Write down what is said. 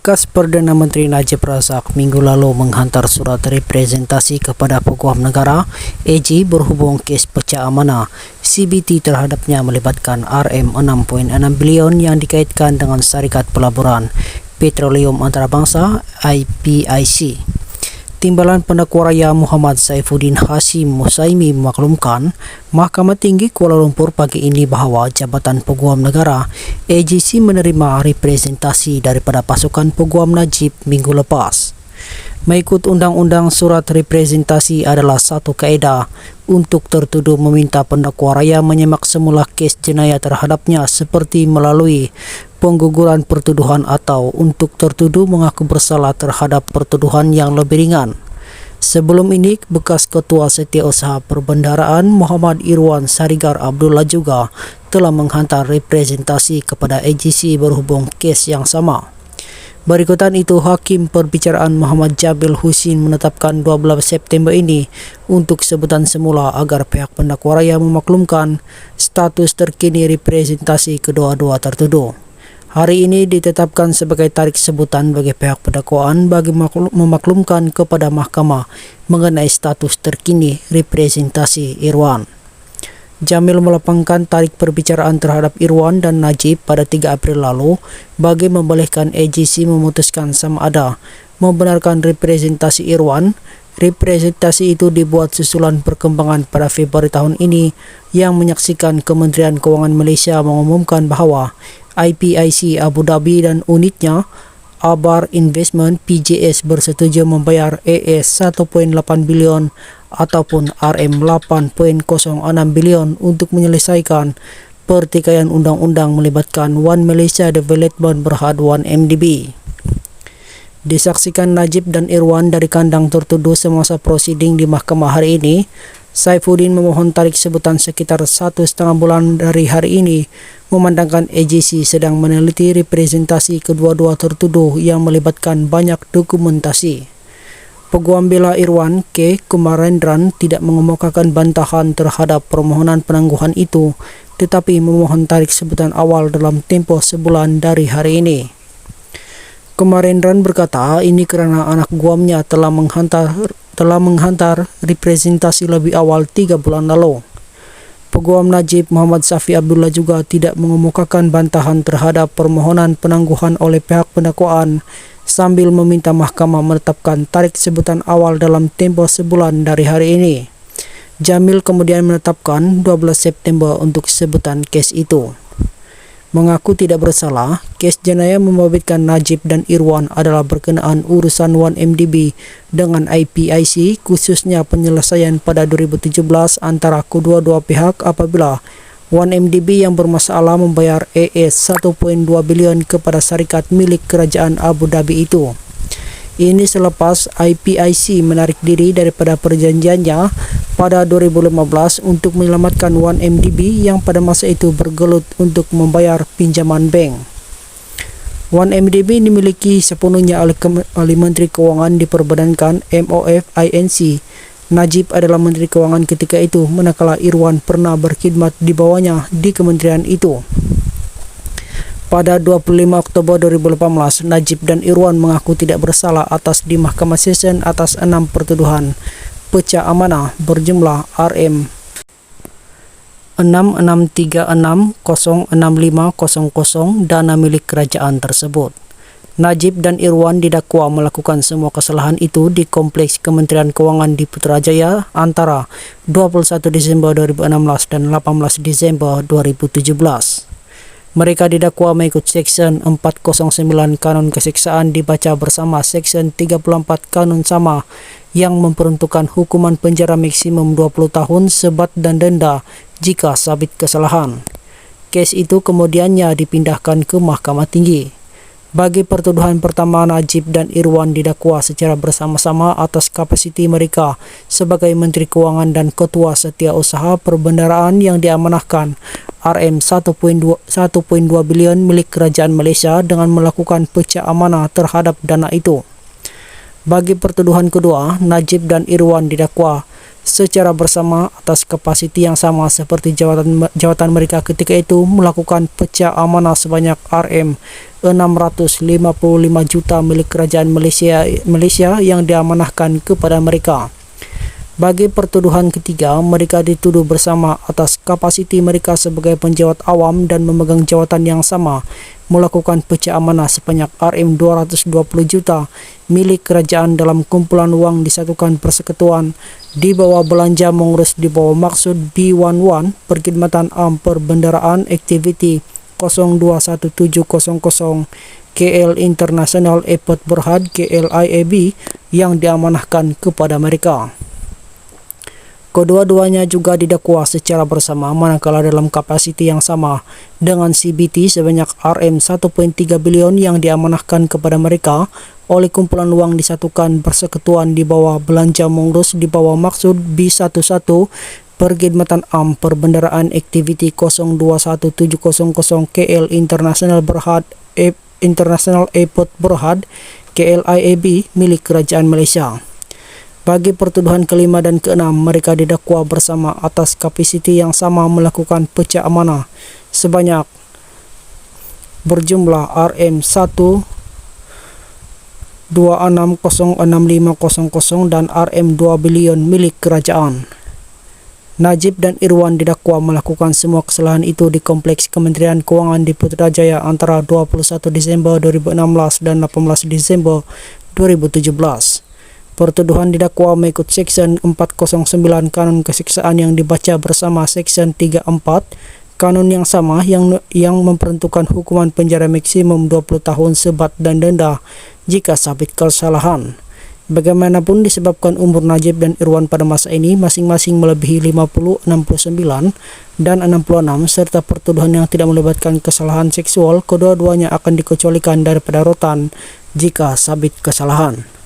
Bekas Perdana Menteri Najib Razak minggu lalu menghantar surat representasi kepada Peguam Negara AG berhubung kes pecah amanah CBT terhadapnya melibatkan RM6.6 bilion yang dikaitkan dengan Syarikat Pelaburan Petroleum Antarabangsa IPIC. Timbalan Pendakwa Raya Muhammad Saifuddin Hashim Musaimi memaklumkan Mahkamah Tinggi Kuala Lumpur pagi ini bahawa Jabatan Peguam Negara AGC menerima representasi daripada pasukan Peguam Najib minggu lepas. Mengikut undang-undang, surat representasi adalah satu kaedah untuk tertuduh meminta Pendakwa Raya menyemak semula kes jenayah terhadapnya seperti melalui pengguguran pertuduhan atau untuk tertuduh mengaku bersalah terhadap pertuduhan yang lebih ringan. Sebelum ini, bekas Ketua Setiausaha Perbendaharaan Muhammad Irwan Sarigar Abdullah juga telah menghantar representasi kepada AGC berhubung kes yang sama. Berikutan itu, Hakim Perbicaraan Muhammad Jabil Husin menetapkan 12 September ini untuk sebutan semula agar pihak Pendakwa Raya memaklumkan status terkini representasi kedua-dua tertuduh. Hari ini ditetapkan sebagai tarikh sebutan bagi pihak pendakwaan bagi memaklumkan kepada mahkamah mengenai status terkini representasi Irwan. Jamil melapangkan tarikh perbicaraan terhadap Irwan dan Najib pada 3 April lalu bagi membolehkan AGC memutuskan sama ada membenarkan representasi Irwan. Representasi itu dibuat susulan perkembangan pada Februari tahun ini yang menyaksikan Kementerian Kewangan Malaysia mengumumkan bahawa IPIC Abu Dhabi dan unitnya Abar Investment PJS bersetuju membayar AS 1.8 bilion ataupun RM8.06 bilion untuk menyelesaikan pertikaian undang-undang melibatkan One Malaysia Development Berhad 1MDB. Disaksikan Najib dan Irwan dari kandang tertuduh semasa prosiding di mahkamah hari ini. Saifuddin memohon tarikh sebutan sekitar 1,5 bulan dari hari ini, memandangkan AGC sedang meneliti representasi kedua-dua tertuduh yang melibatkan banyak dokumentasi. Peguam bela Irwan K. Kumarendran tidak mengemukakan bantahan terhadap permohonan penangguhan itu, tetapi memohon tarikh sebutan awal dalam tempoh sebulan dari hari ini. Kumarendran berkata ini kerana anak guamnya telah menghantar representasi lebih awal 3 bulan lalu. Peguam Najib Muhammad Safi Abdullah juga tidak mengemukakan bantahan terhadap permohonan penangguhan oleh pihak pendakwaan sambil meminta mahkamah menetapkan tarikh sebutan awal dalam tempoh sebulan dari hari ini. Jamil kemudian menetapkan 12 September untuk sebutan kes itu. Mengaku tidak bersalah, kes jenayah membabitkan Najib dan Irwan adalah berkenaan urusan 1MDB dengan IPIC, khususnya penyelesaian pada 2017 antara kedua-dua pihak apabila 1MDB yang bermasalah membayar AS 1.2 bilion kepada syarikat milik kerajaan Abu Dhabi itu. Ini selepas IPIC menarik diri daripada perjanjiannya pada 2015 untuk menyelamatkan 1MDB yang pada masa itu bergelut untuk membayar pinjaman bank. 1MDB dimiliki sepenuhnya oleh Menteri Kewangan diperbadankan MOF INC. Najib adalah Menteri Kewangan ketika itu, manakala Irwan pernah berkhidmat di bawahnya di kementerian itu. Pada 25 Oktober 2018, Najib dan Irwan mengaku tidak bersalah atas di Mahkamah Session atas 6 pertuduhan pecah amanah berjumlah RM 6636006500 dana milik kerajaan tersebut. Najib dan Irwan didakwa melakukan semua kesalahan itu di Kompleks Kementerian Kewangan di Putrajaya antara 21 Disember 2016 dan 18 Disember 2017. Mereka didakwa mengikut Seksyen 409 Kanun Keseksaan dibaca bersama Seksyen 34 Kanun Sama yang memperuntukkan hukuman penjara maksimum 20 tahun sebat dan denda jika sabit kesalahan. Kes itu kemudiannya dipindahkan ke Mahkamah Tinggi. Bagi pertuduhan pertama, Najib dan Irwan didakwa secara bersama-sama atas kapasiti mereka sebagai Menteri Kewangan dan Ketua Setiausaha Perbendaharaan yang diamanahkan RM 1.2 bilion milik Kerajaan Malaysia dengan melakukan pecah amanah terhadap dana itu. Bagi pertuduhan kedua, Najib dan Irwan didakwa secara bersama atas kapasiti yang sama seperti jawatan mereka ketika itu melakukan pecah amanah sebanyak RM juta milik kerajaan Malaysia yang diamanahkan kepada mereka. Bagi pertuduhan ketiga, mereka dituduh bersama atas kapasiti mereka sebagai penjawat awam dan memegang jawatan yang sama melakukan pecah amanah sebanyak RM220 juta milik kerajaan dalam kumpulan wang disatukan persekutuan di bawah belanja mengurus di bawah maksud B11 Perkhidmatan Am Perbendaraan Aktiviti 021700 KL International Airport Berhad KLIAB yang diamanahkan kepada mereka. Kedua-duanya juga didakwa secara bersama manakala dalam kapasiti yang sama dengan CBT sebanyak RM1.3 bilion yang diamanahkan kepada mereka oleh kumpulan wang disatukan persekutuan di bawah belanja mengurus di bawah maksud B11 Perkhidmatan Am Perbendaraan Aktiviti 021700 KL International Berhad International Airport Berhad KLIAB milik kerajaan Malaysia. Bagi pertuduhan kelima dan keenam, mereka didakwa bersama atas kapasiti yang sama melakukan pecah amanah sebanyak berjumlah RM1260650 dan RM2 bilion milik kerajaan. Najib dan Irwan didakwa melakukan semua kesalahan itu di Kompleks Kementerian Kewangan di Putrajaya antara 21 Disember 2016 dan 18 Disember 2017. Pertuduhan didakwa mengikut Seksyen 409 Kanun Keseksaan yang dibaca bersama Seksyen 34 Kanun yang sama yang memperuntukkan hukuman penjara maksimum 20 tahun sebat dan denda jika sabit kesalahan. Bagaimanapun disebabkan umur Najib dan Irwan pada masa ini masing-masing melebihi 50, 69 dan 66 serta pertuduhan yang tidak melibatkan kesalahan seksual, kedua-duanya akan dikecualikan daripada rotan jika sabit kesalahan.